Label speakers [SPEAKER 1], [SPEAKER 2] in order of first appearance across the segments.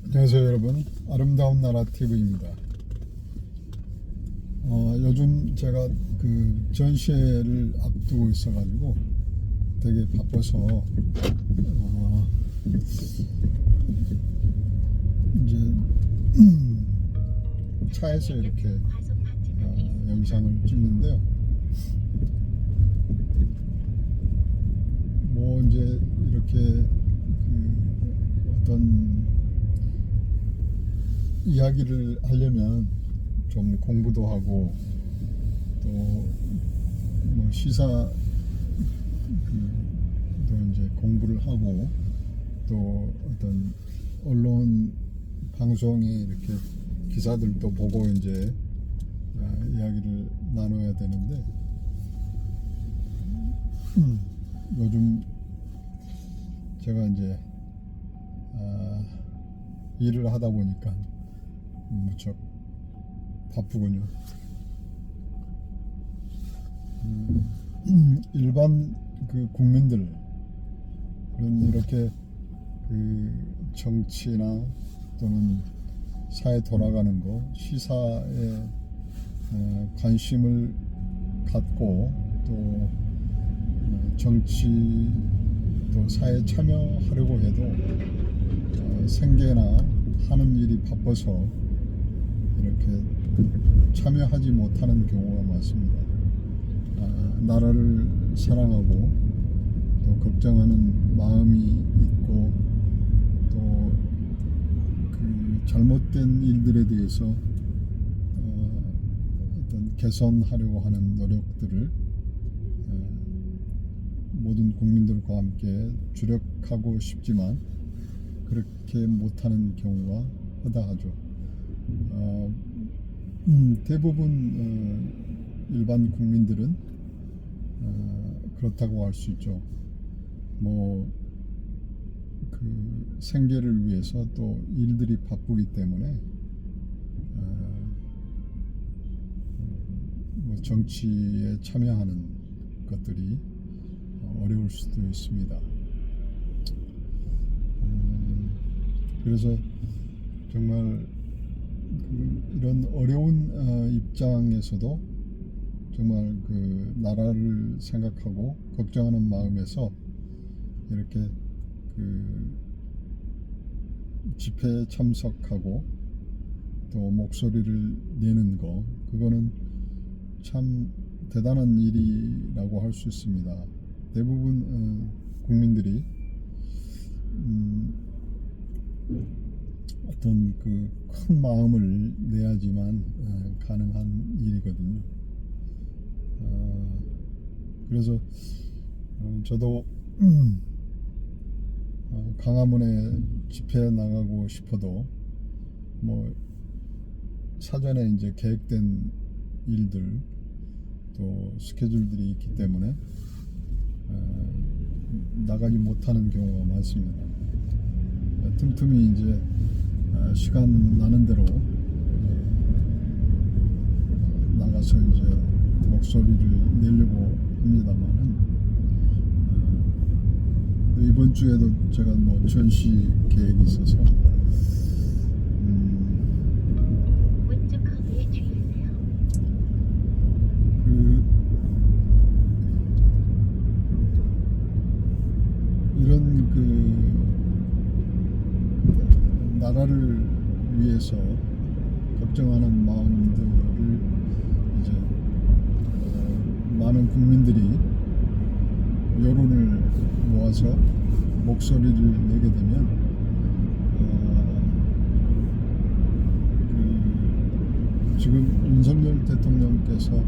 [SPEAKER 1] 안녕하세요 여러분, 아름다운 나라 TV입니다. 요즘 제가 그 전시회를 앞두고 있어가지고 되게 바빠서 이제 차에서 이렇게 영상을 찍는데요. 뭐 이제 이렇게 그 어떤 이야기를 하려면 좀 공부도 하고 또 뭐 시사 또 이제 공부를 하고 또 어떤 언론 방송에 이렇게 기사들도 보고 이제 이야기를 나눠야 되는데 요즘 제가 이제 일을 하다 보니까 무척 바쁘군요. 일반 그 국민들은 이렇게 그 정치나 또는 사회 돌아가는 거, 시사에 관심을 갖고 또 정치 또 사회에 참여하려고 해도 생계나 하는 일이 바빠서 이렇게 참여하지 못하는 경우가 많습니다. 나라를 사랑하고 또 걱정하는 마음이 있고 또 그 잘못된 일들에 대해서 어떤 개선하려고 하는 노력들을 모든 국민들과 함께 주력하고 싶지만 그렇게 못하는 경우가 허다하죠. 대부분 일반 국민들은 그렇다고 할 수 있죠. 뭐 그 생계를 위해서 또 일들이 바쁘기 때문에 뭐 정치에 참여하는 것들이 어려울 수도 있습니다. 그래서 정말 이런 어려운 입장에서도 정말 그 나라를 생각하고 걱정하는 마음에서 이렇게 그 집회에 참석하고 또 목소리를 내는 거, 그거는 참 대단한 일이라고 할 수 있습니다. 대부분 국민들이 어떤 그 큰 마음을 내야지만 가능한 일이거든요. 그래서 저도 광화문에 집회에 나가고 싶어도 뭐 사전에 이제 계획된 일들 또 스케줄들이 있기 때문에 나가지 못하는 경우가 많습니다. 틈틈이 이제 시간 나는 대로 나가서 이제 목소리를 내려고 합니다만은 이번 주에도 제가 뭐 전시 계획이 있어서 이런 그 나라를 위해서 걱정하는 마음들을 이제 많은 국민들이 여론을 모아서 목소리를 내게 되면 지금 윤석열 대통령께서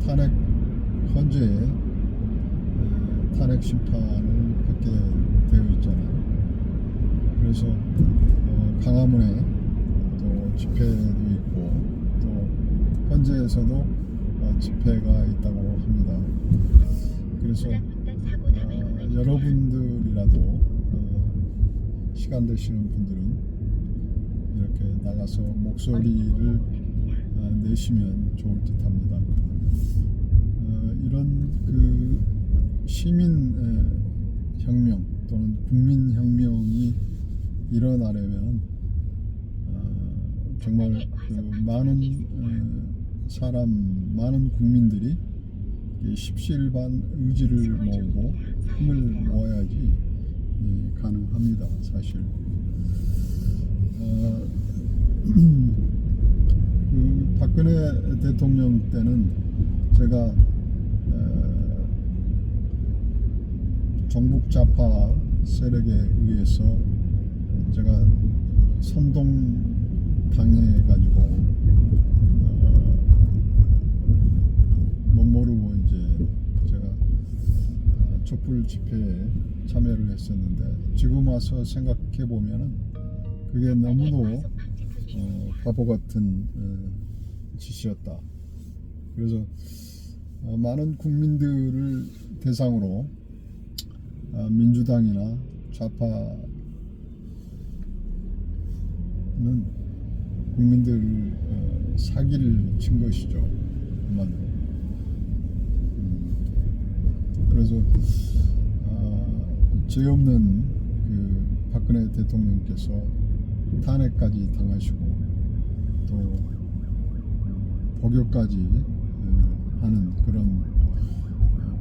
[SPEAKER 1] 탄핵 헌재에 탄핵 심판을 받게 되어 있잖아요. 그래서 광화문에 또 집회도 있고 또 헌재에서도 집회가 있다고 합니다. 그래서 여러분들이라도 시간 되시는 분들은 이렇게 나가서 목소리를 내시면 좋을 듯합니다. 이런 그 시민 혁명 또는 국민 혁명이 일어나려면 정말 그 많은 사람, 많은 국민들이 십시일반 의지를 모으고 힘을 모아야지 가능합니다. 사실 그 박근혜 대통령 때는 제가 정북 좌파 세력에 의해서 제가 선동당해가지고 못 모르고 이제 제가 촛불 집회에 참여를 했었는데 지금 와서 생각해 보면은 그게 너무도 바보 같은 짓이었다. 그래서 많은 국민들을 대상으로 민주당이나 좌파는 국민들 사기를 친 것이죠. 한마디로. 그래서 죄 없는 그 박근혜 대통령께서 탄핵까지 당하시고 또 복역까지 하는 그런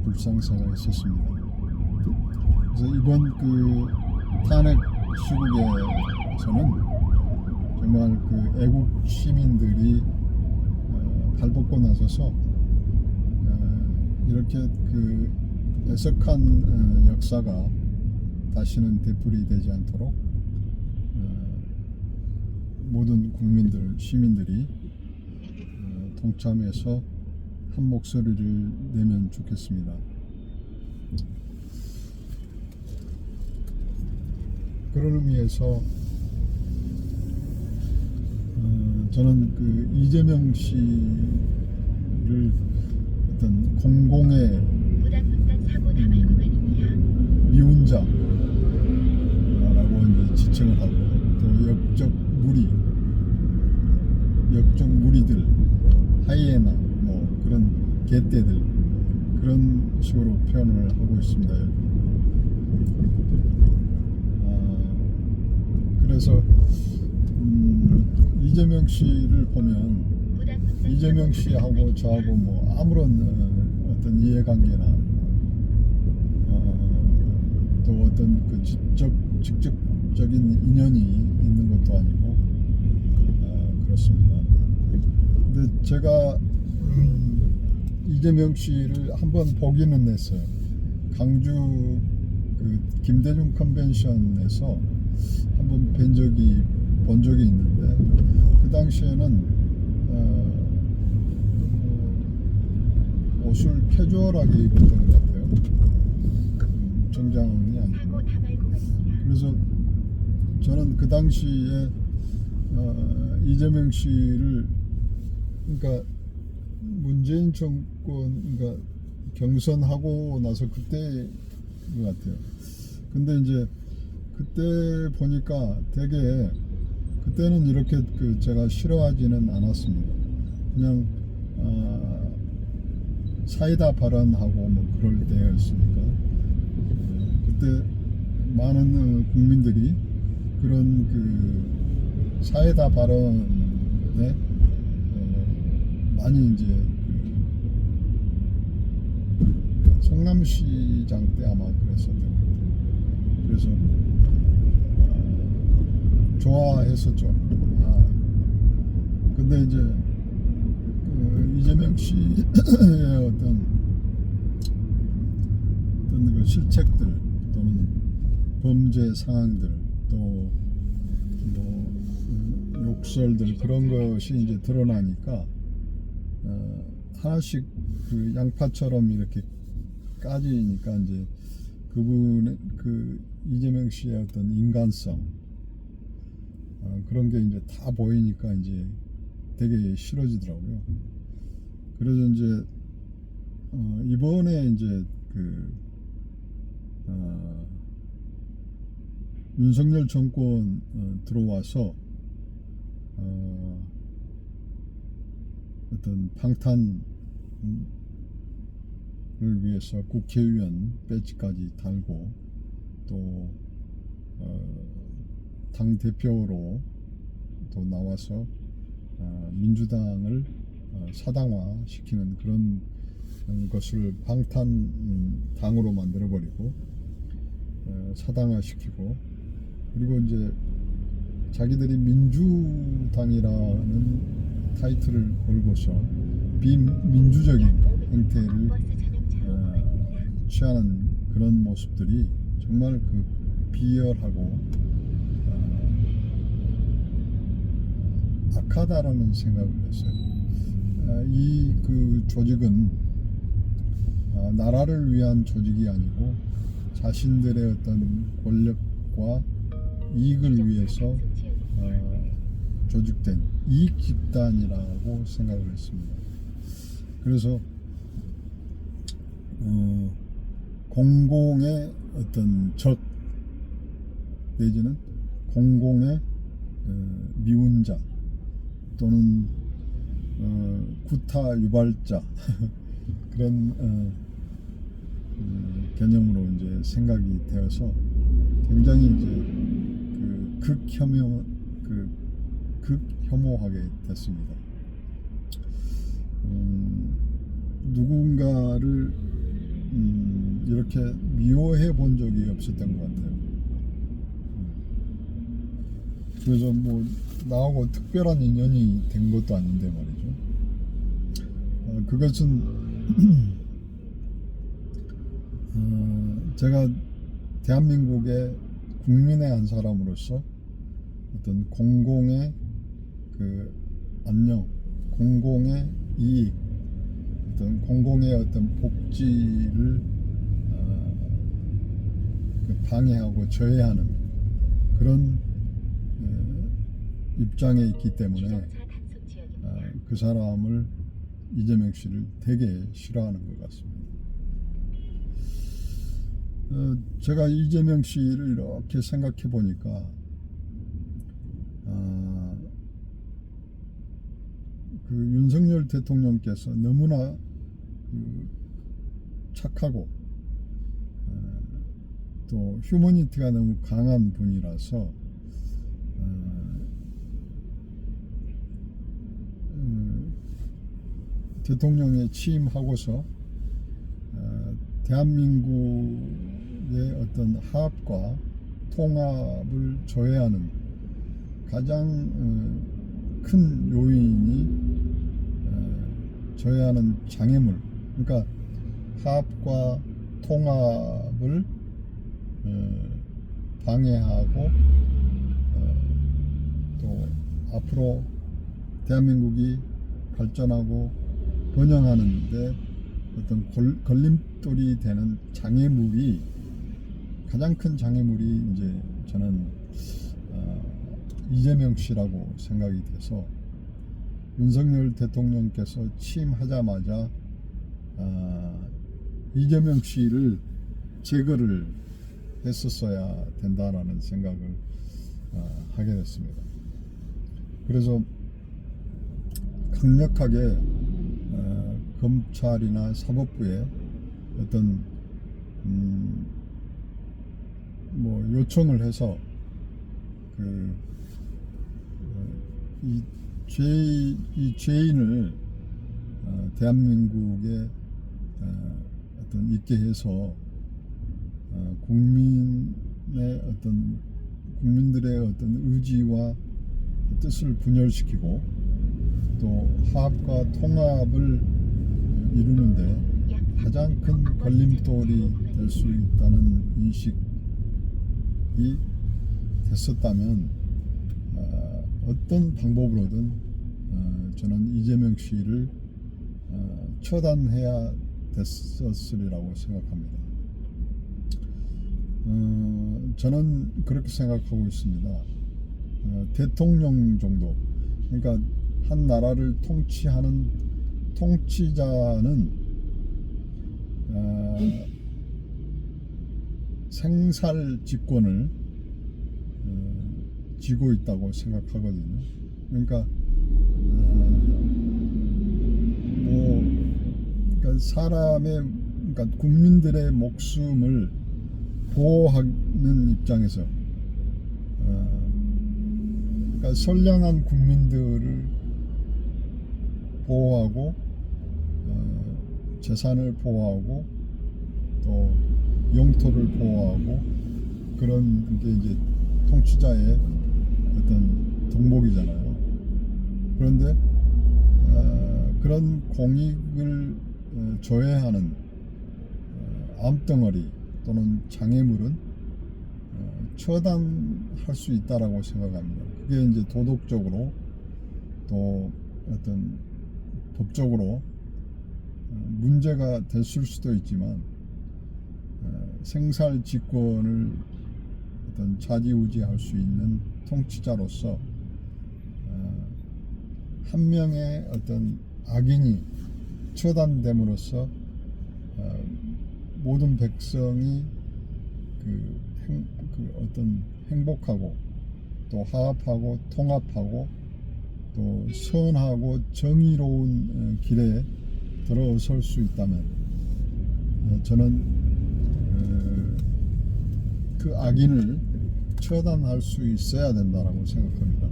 [SPEAKER 1] 불상사가 있었습니다. 그래서 이번 그 탄핵 시국에서는 정말 그 애국 시민들이 발벗고 나서서 이렇게 그 애석한 역사가 다시는 되풀이되지 않도록 모든 국민들, 시민들이 동참해서 한 목소리를 내면 좋겠습니다. 그런 의미에서 저는 그 이재명 씨를 어떤 공공의 미운자라고 이제 지칭을 하고 또 역적 무리들, 하이에나 뭐 그런 개떼들 그런 식으로 표현을 하고 있습니다. 그래서 이재명 씨를 보면 이재명 씨하고 저하고 뭐 아무런 어떤 이해관계나 또 어떤 그 직접적인 인연이 있는 것도 아니고 그렇습니다. 근데 제가 이재명 씨를 한번 보기는 했어요. 강주 그 김대중 컨벤션에서 한번 본 적이 있는데 그 당시에는 옷을 캐주얼하게 입었던 것 같아요. 정장이 아니고. 그래서 저는 그 당시에 이재명 씨를 그러니까 문재인 정권 그러니까 경선하고 나서 그때인 것 같아요. 근데 이제 그때 보니까 되게 그때는 이렇게 그 제가 싫어하지는 않았습니다. 그냥 사이다 발언하고 뭐 그럴 때였으니까 그때 많은 국민들이 그런 그 사이다 발언에 많이 이제 그 성남시장 때 아마 그랬었던 것 같아요. 그래서 좋아했었죠. 근데 이제 그 이재명 씨의 어떤 그 실책들 또는 범죄 상황들 또 뭐 욕설들 그런 것이 이제 드러나니까 하나씩 그 양파처럼 이렇게 까지니까 이제 그분의 그 이재명 씨의 어떤 인간성 그런 게 이제 다 보이니까 이제 되게 싫어지더라고요. 그래서 이제 이번에 이제 그 윤석열 정권 들어와서 어떤 방탄을 위해서 국회의원 배지까지 달고 또 당 대표로 또 나와서 민주당을 사당화시키는 그런 것을 방탄 당으로 만들어버리고 사당화시키고, 그리고 이제 자기들이 민주당이라는 타이틀을 걸고서 비민주적인 행태를 취하는 그런 모습들이 정말 그 비열하고 악하다라는 생각을 했어요. 이 그 조직은 나라를 위한 조직이 아니고 자신들의 어떤 권력과 이익을 위해서 조직된 이익 집단이라고 생각을 했습니다. 그래서 공공의 어떤 적 내지는 공공의 미운자 또는 구타 유발자 그런 개념으로 이제 생각이 되어서 굉장히 이제 극혐오하게 됐습니다. 누군가를 이렇게 미워해 본 적이 없었던 것 같아요. 그래서 뭐 나하고 특별한 인연이 된 것도 아닌데 말이죠. 그것은 제가 대한민국의 국민의 한 사람으로서 어떤 공공의 그 안녕, 공공의 이익, 어떤 공공의 어떤 복지를 방해하고 저해하는 그런 입장에 있기 때문에 그 사람을, 이재명 씨를 되게 싫어하는 것 같습니다. 제가 이재명 씨를 이렇게 생각해 보니까 그 윤석열 대통령께서 너무나 착하고 또 휴머니티가 너무 강한 분이라서 대통령에 취임하고서 대한민국의 어떤 화합과 통합을 저해하는 가장 큰 요인이 저해하는 장애물, 그러니까 화합과 통합을 방해하고 또 앞으로 대한민국이 발전하고 번영하는데 어떤 걸림돌이 되는 장애물이, 가장 큰 장애물이 이제 저는 이재명 씨라고 생각이 돼서 윤석열 대통령께서 취임하자마자 이재명 씨를 제거를 했었어야 된다라는 생각을 하게 됐습니다. 그래서 강력하게 검찰이나 사법부에 어떤 뭐 요청을 해서 이 죄인을 대한민국에 어떤 있게 해서 국민들의 어떤 의지와 뜻을 분열시키고 또 화합과 통합을 이루는데 가장 큰 걸림돌이 될 수 있다는 인식이 됐었다면 어떤 방법으로든 저는 이재명 씨를 처단해야 됐었으리라고 생각합니다. 저는 그렇게 생각하고 있습니다. 대통령 정도, 그러니까 한 나라를 통치하는 통치자는 생살 직권을 쥐고 있다고 생각하거든요. 그러니까 그러니까 국민들의 목숨을 보호하는 입장에서 그러니까 선량한 국민들을 보호하고 재산을 보호하고 또 영토를 보호하고 그런 게 이제 통치자의 어떤 덕목이잖아요. 그런데 그런 공익을 조회하는 암덩어리 또는 장애물은 처단할 수 있다라고 생각합니다. 그게 이제 도덕적으로 또 어떤 법적으로 문제가 됐을 수도 있지만 생살직권을 어떤 좌지우지할 수 있는 통치자로서 한 명의 어떤 악인이 처단됨으로써 모든 백성이 그 어떤 행복하고 또 화합하고 통합하고 또 선하고 정의로운 길에 들어설 수 있다면 저는 그 악인을 처단할 수 있어야 된다라고 생각합니다.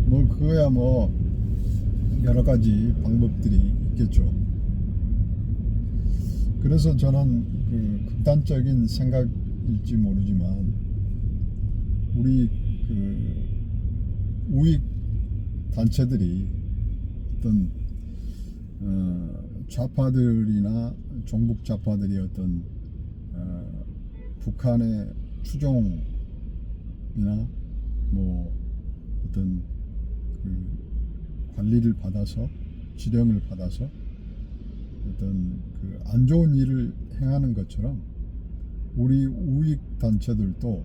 [SPEAKER 1] 뭐 그거야 뭐 여러 가지 방법들이 있겠죠. 그래서 저는 그 극단적인 생각일지 모르지만 우리 그 우익 단체들이 어떤 좌파들이나 종북 좌파들이 어떤 북한의 추종이나 뭐 어떤 그 관리를 받아서 지령을 받아서 어떤 그 안 좋은 일을 행하는 것처럼 우리 우익 단체들도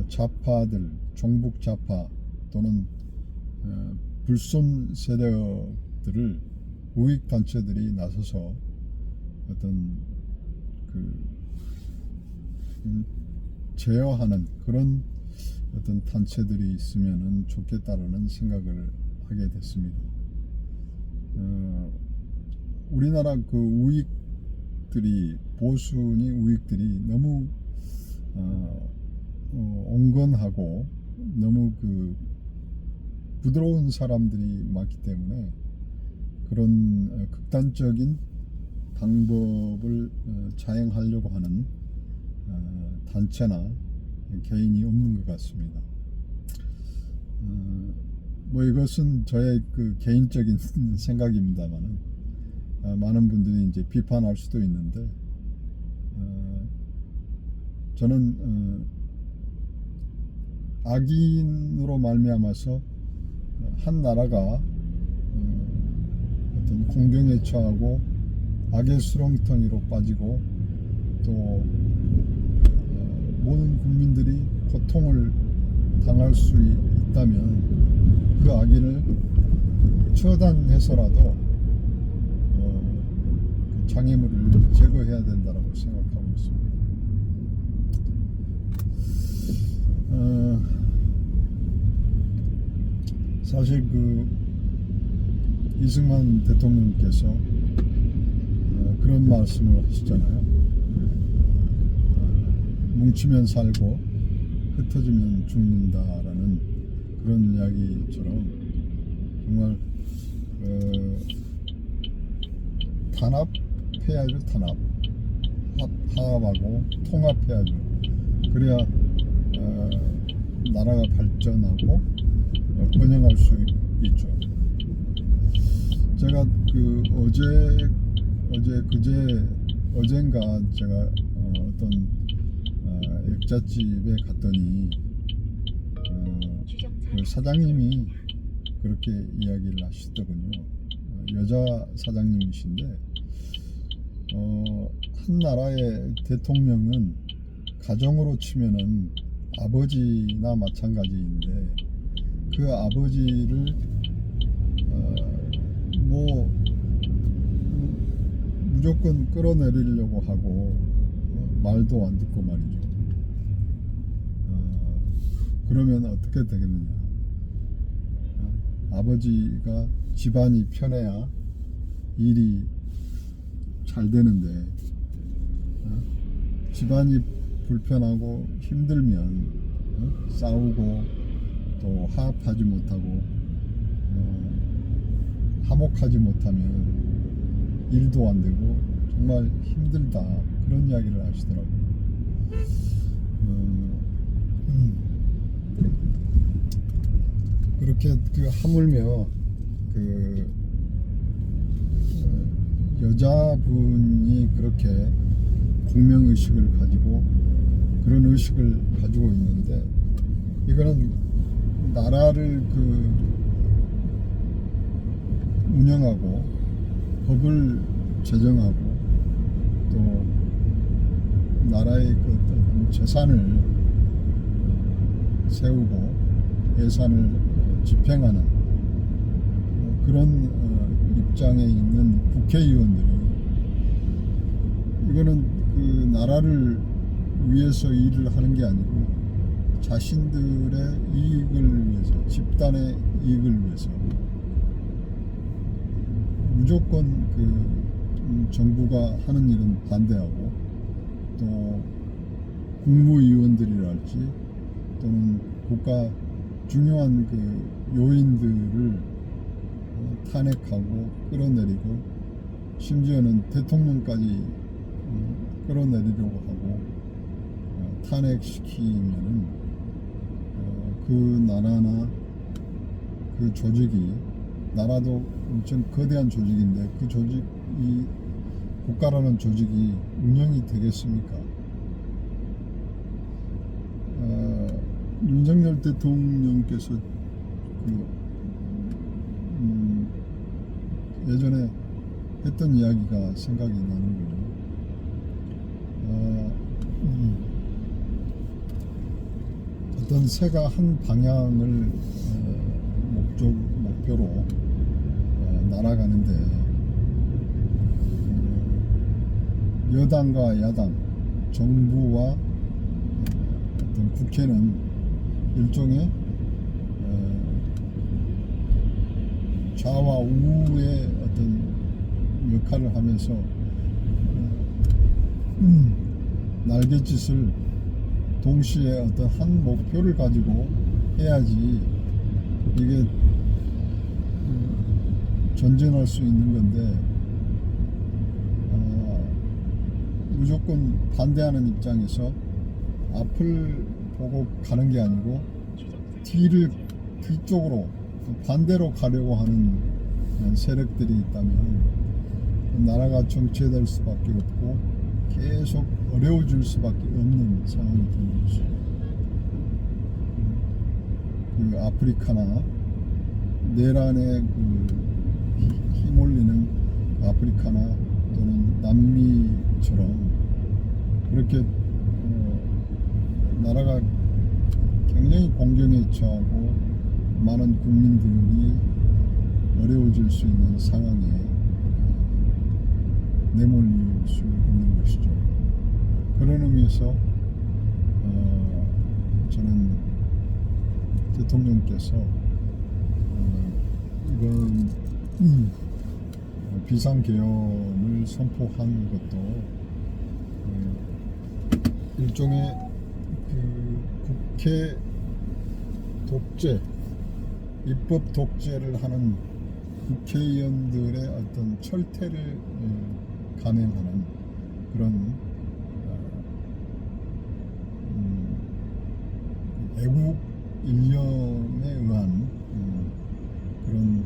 [SPEAKER 1] 좌파들, 종북 좌파 또는 불손 세력들을 우익 단체들이 나서서 어떤 그 제어하는 그런 어떤 단체들이 있으면은 좋겠다라는 생각을 하게 됐습니다. 우리나라 그 우익들이 보수니 우익들이 너무 온건하고 너무 그 부드러운 사람들이 많기 때문에 그런 극단적인 방법을 자행하려고 하는 단체나 개인이 없는 것 같습니다. 뭐 이것은 저의 그 개인적인 생각입니다만은 많은 분들이 이제 비판할 수도 있는데 저는 악인으로 말미암아서 한 나라가 어떤 공경에 처하고 악의 수렁텅이로 빠지고 또 모든 국민들이 고통을 당할 수 있다면 그 악인을 처단해서라도 장애물을 제거해야 된다고 생각하고 있습니다. 사실 그 이승만 대통령께서 그런 말씀을 하시잖아요. 뭉치면 살고 흩어지면 죽는다라는 그런 이야기처럼 정말 단합해야죠. 화합하고 통합해야죠. 그래야 나라가 발전하고 번영할 수 있죠. 제가 그 어젠가 제가 어떤 액자집에 갔더니 그 사장님이 그렇게 이야기를 하시더군요. 여자 사장님이신데 한 나라의 대통령은 가정으로 치면은 아버지나 마찬가지인데 그 아버지를 뭐 무조건 끌어내리려고 하고 말도 안 듣고 말이죠. 그러면 어떻게 되겠느냐. 아버지가 집안이 편해야 일이 잘 되는데 집안이 불편하고 힘들면 싸우고 또 화합하지 못하고 화목하지 못하면 일도 안 되고 정말 힘들다, 그런 이야기를 하시더라고요. 그렇게 그 하물며 그 여자분이 그렇게 공명의식을 가지고 그런 의식을 가지고 있는데, 이거는 나라를 그 운영하고 법을 제정하고 또 나라의 그 어떤 재산을 세우고 예산을 집행하는 그런 입장에 있는 국회의원들이, 이거는 그 나라를 위해서 일을 하는 게 아니고 자신들의 이익을 위해서, 집단의 이익을 위해서 무조건 그 정부가 하는 일은 반대하고, 또 국무위원들이랄지 또는 국가 중요한 그 요인들을 탄핵하고 끌어내리고, 심지어는 대통령까지 끌어내리려고 하고 탄핵시키면은 그 나라나 그 조직이, 나라도 엄청 거대한 조직인데 그 조직이, 국가라는 조직이 운영이 되겠습니까? 윤석열 대통령께서 그 예전에 했던 이야기가 생각이 나는군요. 어떤 새가 한 방향을 목표로 날아가는데, 여당과 야당, 정부와 어떤 국회는 일종의 좌와 우의 어떤 역할을 하면서 날갯짓을 동시에 어떤 한 목표를 가지고 해야지 이게 전진할 수 있는 건데, 무조건 반대하는 입장에서 앞을 보고 가는 게 아니고 뒤쪽으로 반대로 가려고 하는 세력들이 있다면 나라가 정체될 수밖에 없고 계속 어려워질 수밖에 없는 상황이 되는 것이죠. 그 아프리카나 내란에 그 휘몰리는 아프리카나 또는 남미처럼 그렇게 나라가 굉장히 공경에 처하고 많은 국민들이 어려워질 수 있는 상황에 내몰릴 수 있는 것이죠. 그런 의미에서 저는 대통령께서 이번 비상계엄을 선포한 것도 일종의 그 국회 독재, 입법 독재를 하는 국회의원들의 어떤 철퇴를 감행하는 그런 애국 일념에 의한 그런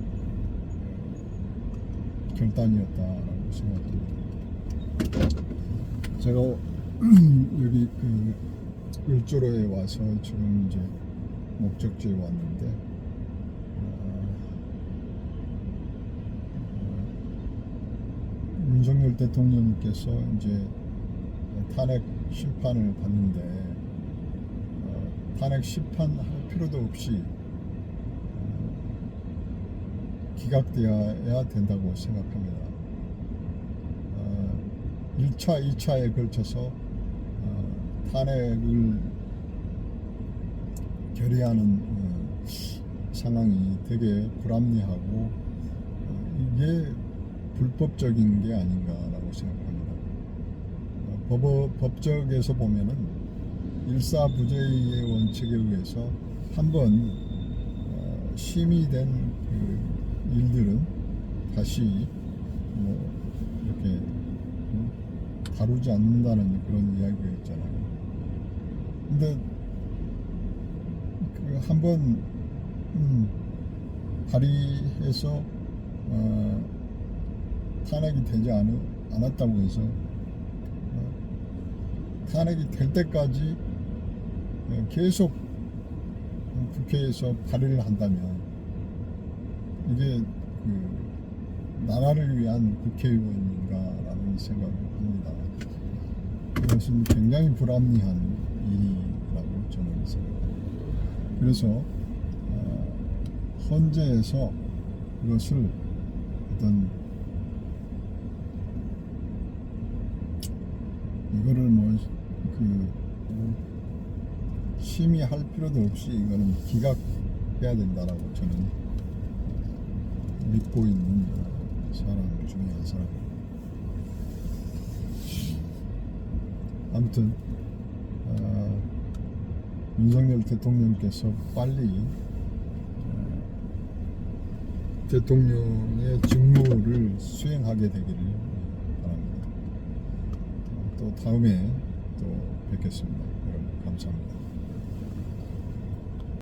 [SPEAKER 1] 결단이었다라고 생각합니다. 제가 여기 그 일조로에 와서 지금 이제 목적지에 왔는데 윤석열 대통령께서 이제 탄핵 심판을 받는데 탄핵 심판할 필요도 없이 기각되어야 된다고 생각합니다. 1차, 2차에 걸쳐서 탄핵을 결의하는 상황이 되게 불합리하고 이게 불법적인 게 아닌가라고 생각합니다. 법적에서 보면은 일사부재의 원칙에 의해서 한번 심의된 그 일들은 다시 뭐 이렇게 다루지 않는다는 그런 이야기가 있잖아요. 근데 그 한번 발의해서 탄핵이 되지 않았다고 해서 탄핵이 될 때까지 계속 국회에서 발의를 한다면 이게 그 나라를 위한 국회의원인가라는 생각을 합니다. 이것은 굉장히 불합리한 일이라고 저는 생각합니다. 그래서 헌재에서 이것을 어떤 이거를 뭐 그 심의할 필요도 없이 이거는 기각해야 된다라고 저는 믿고 있는 사람 중에 한 사람입니다. 아무튼 윤석열 대통령께서 빨리 대통령의 직무를 수행하게 되기를 바랍니다. 또 다음에 또 뵙겠습니다. 여러분 감사합니다.